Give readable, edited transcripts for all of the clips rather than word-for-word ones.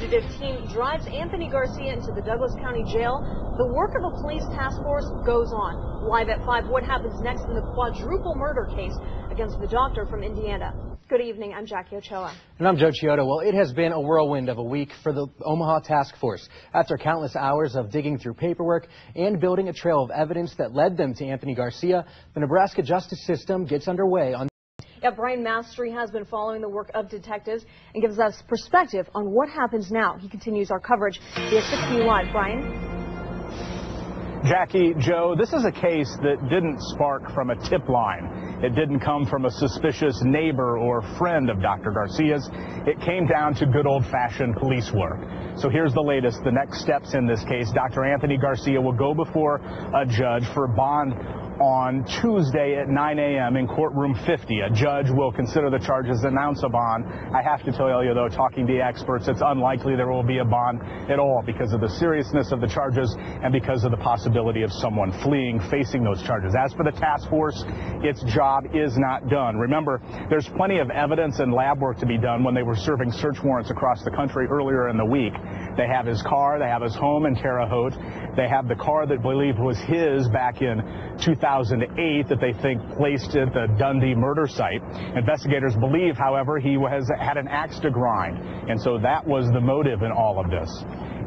investigative team drives Anthony Garcia into the Douglas County Jail, the work of a police task force goes on. Live at 5, what happens next in the quadruple murder case against the doctor from Indiana? Good evening, I'm Jackie Ochoa. And I'm Joe Chiodo. Well, it has been a whirlwind of a week for the Omaha Task Force. After countless hours of digging through paperwork and building a trail of evidence that led them to Anthony Garcia, the Nebraska justice system gets underway on. Yeah, Brian Mastery has been following the work of detectives and gives us perspective on what happens now. He continues our coverage via 6 Live. Brian? Jackie, Joe, this is a case that didn't spark from a tip line. It didn't come from a suspicious neighbor or friend of Dr. Garcia's. It came down to good old-fashioned police work. So here's the latest. The next steps in this case. Dr. Anthony Garcia will go before a judge for bond on Tuesday at 9 a.m. in courtroom 50. A judge will consider the charges, announce a bond. I have to tell you, though, talking to the experts, it's unlikely there will be a bond at all because of the seriousness of the charges and because of the possibility of someone fleeing, facing those charges. As for the task force, its job is not done. Remember, there's plenty of evidence and lab work to be done when they were serving search warrants across the country earlier in the week. They have his car, they have his home in Terre Haute, they have the car that believed was his back in 2008 that they think placed at the Dundee murder site. Investigators believe, however, he had an axe to grind, and so that was the motive in all of this.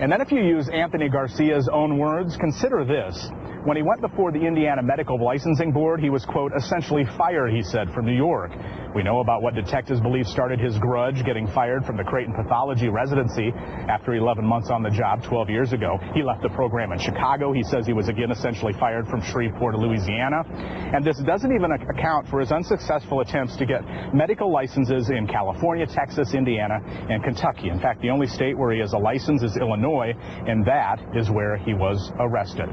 And then if you use Anthony Garcia's own words, consider this. When he went before the Indiana Medical Licensing Board, he was, quote, essentially fired, he said, from New York. We know about what detectives believe started his grudge, getting fired from the Creighton Pathology residency after 11 months on the job 12 years ago. He left the program in Chicago. He says he was again essentially fired from Shreveport, Louisiana. And this doesn't even account for his unsuccessful attempts to get medical licenses in California, Texas, Indiana, and Kentucky. In fact, the only state where he has a license is Illinois, and that is where he was arrested.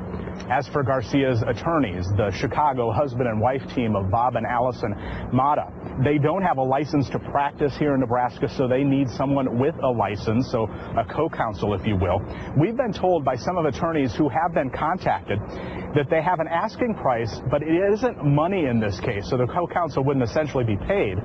As for Garcia's attorneys, the Chicago husband and wife team of Bob and Allison Mata, they don't have a license to practice here in Nebraska, so they need someone with a license, so a co-counsel, if you will. We've been told by some of attorneys who have been contacted that they have an asking price, but it isn't money in this case, so the co-counsel wouldn't essentially be paid.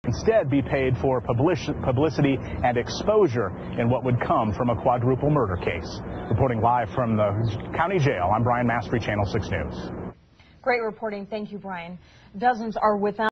Instead, be paid for publicity and exposure in what would come from a quadruple murder case. Reporting live from the county jail, I'm Brian Mastery, Channel 6 News. Great reporting. Thank you, Brian. Dozens are without